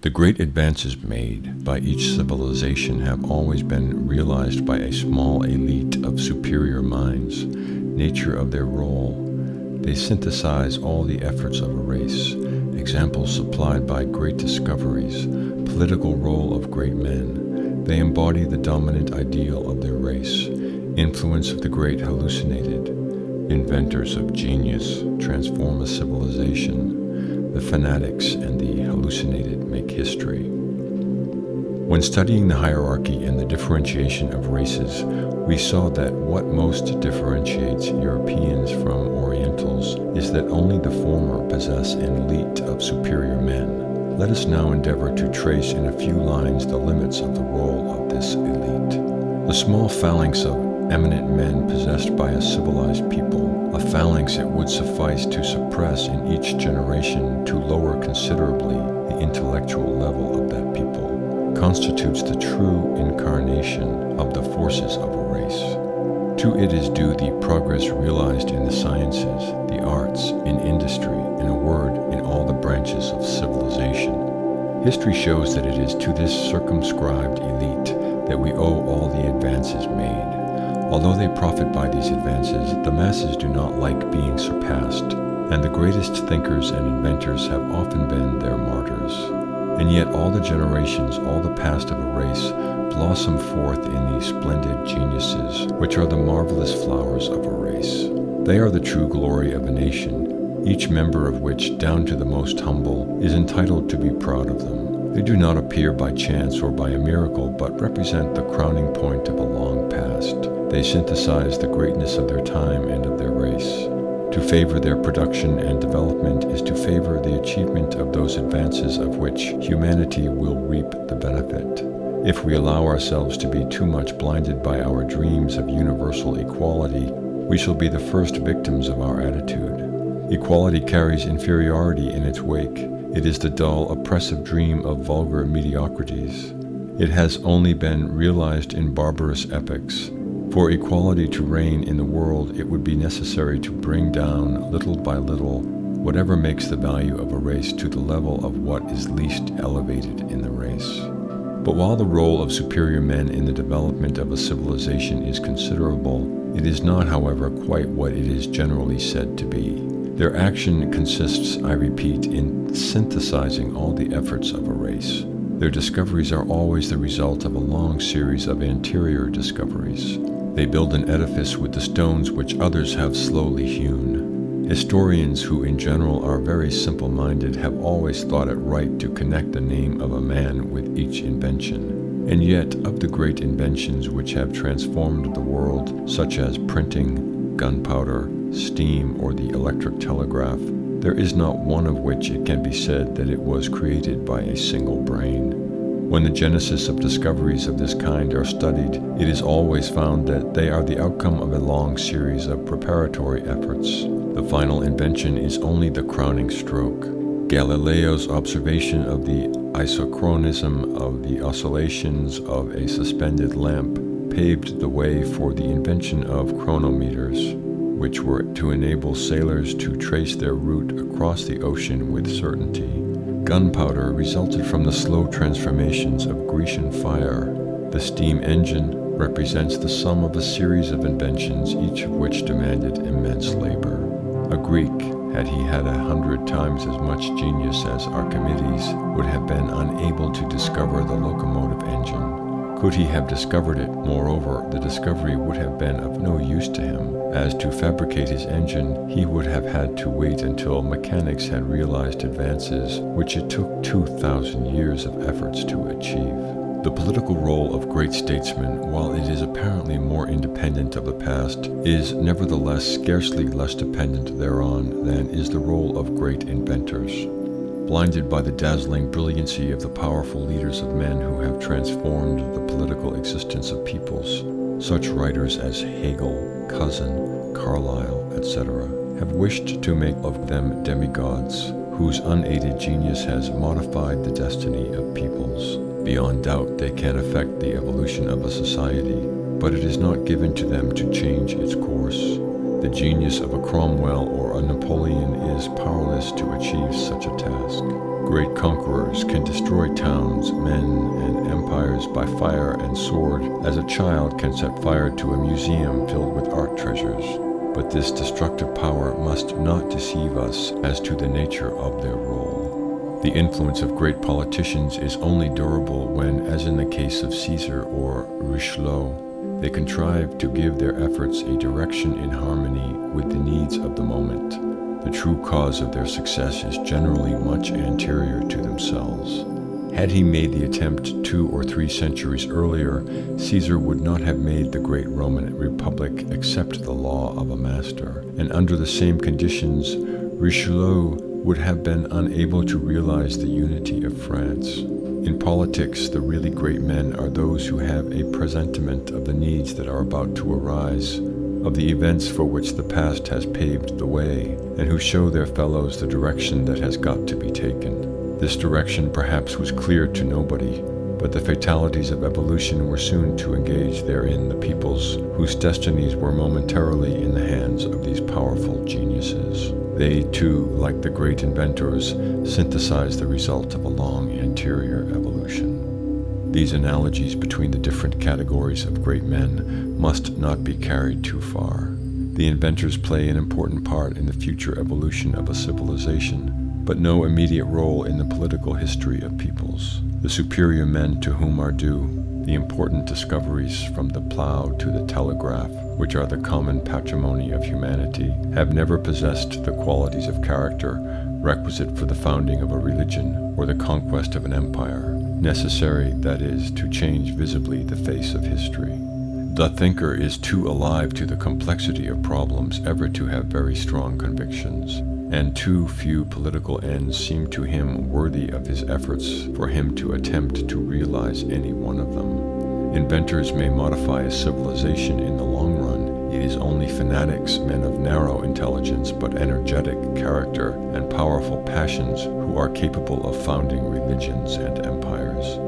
The great advances made by each civilization have always been realized by a small elite of superior minds. Nature of their role. They synthesize all the efforts of a race. Examples supplied by great discoveries. Political role of great men. They embody the dominant ideal of their race. Influence of the great hallucinated. Inventors of genius transform a civilization. The fanatics and the hallucinated make history. When studying the hierarchy and the differentiation of races, we saw that what most differentiates Europeans from Orientals is that only the former possess an elite of superior men. Let us now endeavor to trace in a few lines the limits of the role of this elite. The small phalanx of eminent men possessed by a civilized people, a phalanx it would suffice to suppress in each generation to lower considerably the intellectual level of that people, constitutes the true incarnation of the forces of a race. To it is due the progress realized in the sciences, the arts, in industry, in a word, in all the branches of civilization. History shows that it is to this circumscribed elite that we owe all the advances made. Although they profit by these advances, the masses do not like being surpassed, and the greatest thinkers and inventors have often been their martyrs. And yet all the generations, all the past of a race, blossom forth in these splendid geniuses, which are the marvelous flowers of a race. They are the true glory of a nation, each member of which, down to the most humble, is entitled to be proud of them. They do not appear by chance or by a miracle, but represent the crowning point of a long past. They synthesize the greatness of their time and of their race. To favor their production and development is to favor the achievement of those advances of which humanity will reap the benefit. If we allow ourselves to be too much blinded by our dreams of universal equality, we shall be the first victims of our attitude. Equality carries inferiority in its wake. It is the dull, oppressive dream of vulgar mediocrities. It has only been realized in barbarous epochs. For equality to reign in the world, it would be necessary to bring down, little by little, whatever makes the value of a race to the level of what is least elevated in the race. But while the role of superior men in the development of a civilization is considerable, it is not, however, quite what it is generally said to be. Their action consists, I repeat, in synthesizing all the efforts of a race. Their discoveries are always the result of a long series of anterior discoveries. They build an edifice with the stones which others have slowly hewn. Historians, who in general are very simple-minded, have always thought it right to connect the name of a man with each invention. And yet, of the great inventions which have transformed the world, such as printing, gunpowder, steam, or the electric telegraph, there is not one of which it can be said that it was created by a single brain. When the genesis of discoveries of this kind are studied, it is always found that they are the outcome of a long series of preparatory efforts. The final invention is only the crowning stroke. Galileo's observation of the isochronism of the oscillations of a suspended lamp paved the way for the invention of chronometers, which were to enable sailors to trace their route across the ocean with certainty. Gunpowder resulted from the slow transformations of Grecian fire. The steam engine represents the sum of a series of inventions, each of which demanded immense labor. A Greek, had he had 100 times as much genius as Archimedes, would have been unable to discover the locomotive engine. Could he have discovered it, moreover, the discovery would have been of no use to him, as to fabricate his engine he would have had to wait until mechanics had realized advances which it took 2,000 years of efforts to achieve. The political role of great statesmen, while it is apparently more independent of the past, is nevertheless scarcely less dependent thereon than is the role of great inventors. Blinded by the dazzling brilliancy of the powerful leaders of men who have transformed the political existence of peoples, such writers as Hegel, Cousin, Carlyle, etc., have wished to make of them demigods, whose unaided genius has modified the destiny of peoples. Beyond doubt, they can affect the evolution of a society, but it is not given to them to change its course. The genius of a Cromwell or a Napoleon is powerless to achieve such a task. Great conquerors can destroy towns, men, and empires by fire and sword, as a child can set fire to a museum filled with art treasures. But this destructive power must not deceive us as to the nature of their role. The influence of great politicians is only durable when, as in the case of Caesar or Richelieu, they contrive to give their efforts a direction in harmony with the needs of the moment. The true cause of their success is generally much anterior to themselves. Had he made the attempt 2 or 3 centuries earlier, Caesar would not have made the great Roman Republic accept the law of a master, and under the same conditions, Richelieu would have been unable to realize the unity of France. In politics, the really great men are those who have a presentiment of the needs that are about to arise, of the events for which the past has paved the way, and who show their fellows the direction that has got to be taken. This direction perhaps was clear to nobody, but the fatalities of evolution were soon to engage therein the peoples whose destinies were momentarily in the hands of these powerful geniuses. They, too, like the great inventors, synthesize the result of a long anterior evolution. These analogies between the different categories of great men must not be carried too far. The inventors play an important part in the future evolution of a civilization, but no immediate role in the political history of peoples. The superior men to whom are due the important discoveries from the plow to the telegraph, which are the common patrimony of humanity, have never possessed the qualities of character requisite for the founding of a religion or the conquest of an empire, necessary, that is, to change visibly the face of history. The thinker is too alive to the complexity of problems ever to have very strong convictions, and too few political ends seem to him worthy of his efforts for him to attempt to realize any one of them. Inventors may modify a civilization in the long run. It is only fanatics, men of narrow intelligence but energetic character and powerful passions, who are capable of founding religions and empires.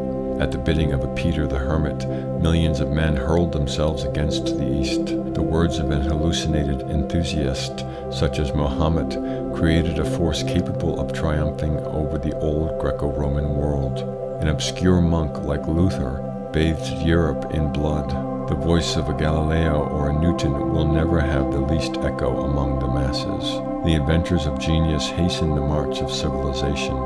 At the bidding of a Peter the Hermit, millions of men hurled themselves against the East. The words of an hallucinated enthusiast, such as Mohammed, created a force capable of triumphing over the old Greco-Roman world. An obscure monk like Luther bathed Europe in blood. The voice of a Galileo or a Newton will never have the least echo among the masses. The inventors of genius hasten the march of civilization.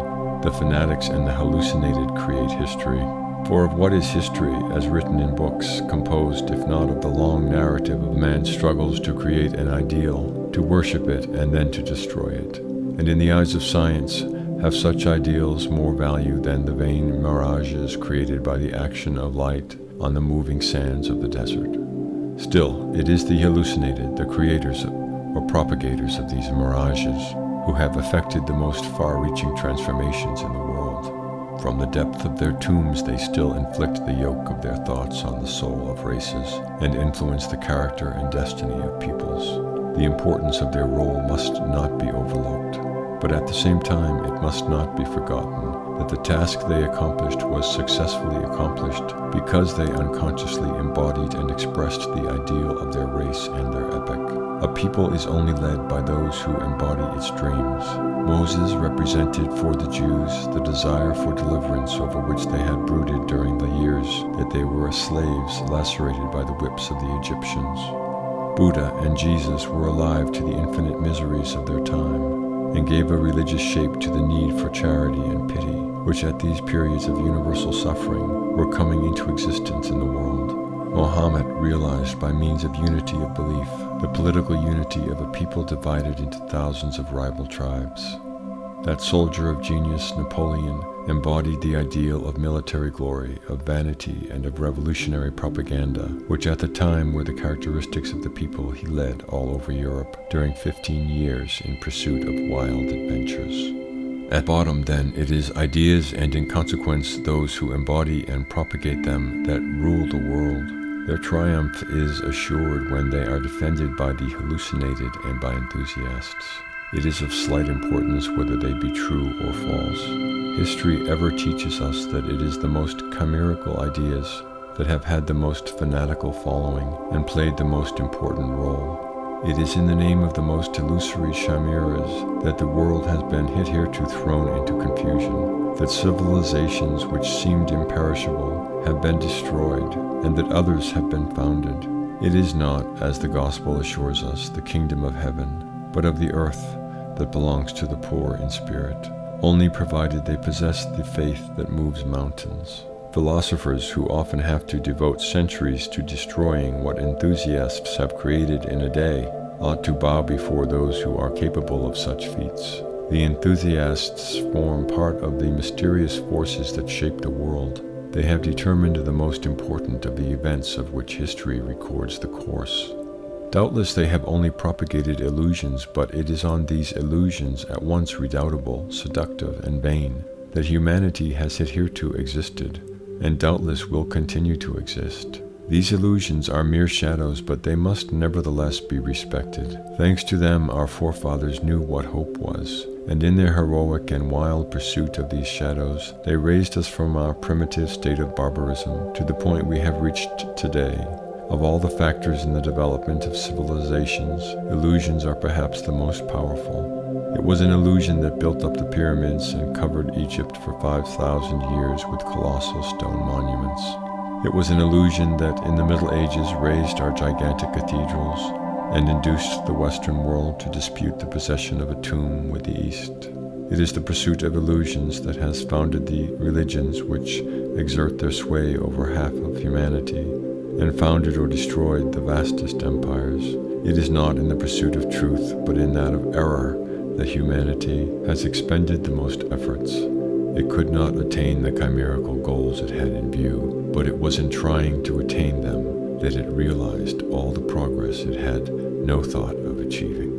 The fanatics and the hallucinated create history. For of what is history, as written in books, composed, if not of the long narrative of man's struggles to create an ideal, to worship it, and then to destroy it? And in the eyes of science, have such ideals more value than the vain mirages created by the action of light on the moving sands of the desert? Still, it is the hallucinated, the creators or propagators of these mirages, who have effected the most far-reaching transformations in the world. From the depth of their tombs they still inflict the yoke of their thoughts on the soul of races, and influence the character and destiny of peoples. The importance of their role must not be overlooked, but at the same time it must not be forgotten that the task they accomplished was successfully accomplished because they unconsciously embodied and expressed the ideal of their race and their epoch. A people is only led by those who embody its dreams. Moses represented for the Jews the desire for deliverance over which they had brooded during the years that they were as slaves lacerated by the whips of the Egyptians. Buddha and Jesus were alive to the infinite miseries of their time and gave a religious shape to the need for charity and pity, which at these periods of universal suffering were coming into existence in the world. Mohammed realized by means of unity of belief the political unity of a people divided into thousands of rival tribes. That soldier of genius, Napoleon, embodied the ideal of military glory, of vanity, and of revolutionary propaganda, which at the time were the characteristics of the people he led all over Europe during 15 years in pursuit of wild adventures. At bottom, then, it is ideas and in consequence those who embody and propagate them that rule the world. Their triumph is assured when they are defended by the hallucinated and by enthusiasts. It is of slight importance whether they be true or false. History ever teaches us that it is the most chimerical ideas that have had the most fanatical following and played the most important role. It is in the name of the most illusory chimeras that the world has been hitherto thrown into confusion, that civilizations which seemed imperishable have been destroyed, and that others have been founded. It is not, as the gospel assures us, the kingdom of heaven, but of the earth that belongs to the poor in spirit, only provided they possess the faith that moves mountains. Philosophers who often have to devote centuries to destroying what enthusiasts have created in a day ought to bow before those who are capable of such feats. The enthusiasts form part of the mysterious forces that shape the world. They have determined the most important of the events of which history records the course. Doubtless they have only propagated illusions, but it is on these illusions, at once redoubtable, seductive, and vain, that humanity has hitherto existed, and doubtless will continue to exist. These illusions are mere shadows, but they must nevertheless be respected. Thanks to them, our forefathers knew what hope was, and in their heroic and wild pursuit of these shadows, they raised us from our primitive state of barbarism to the point we have reached today. Of all the factors in the development of civilizations, illusions are perhaps the most powerful. It was an illusion that built up the pyramids and covered Egypt for 5,000 years with colossal stone monuments. It was an illusion that in the Middle Ages raised our gigantic cathedrals and induced the Western world to dispute the possession of a tomb with the East. It is the pursuit of illusions that has founded the religions which exert their sway over half of humanity, and founded or destroyed the vastest empires. It is not in the pursuit of truth, but in that of error, that humanity has expended the most efforts. It could not attain the chimerical goals it had in view, but it was in trying to attain them that it realized all the progress it had no thought of achieving.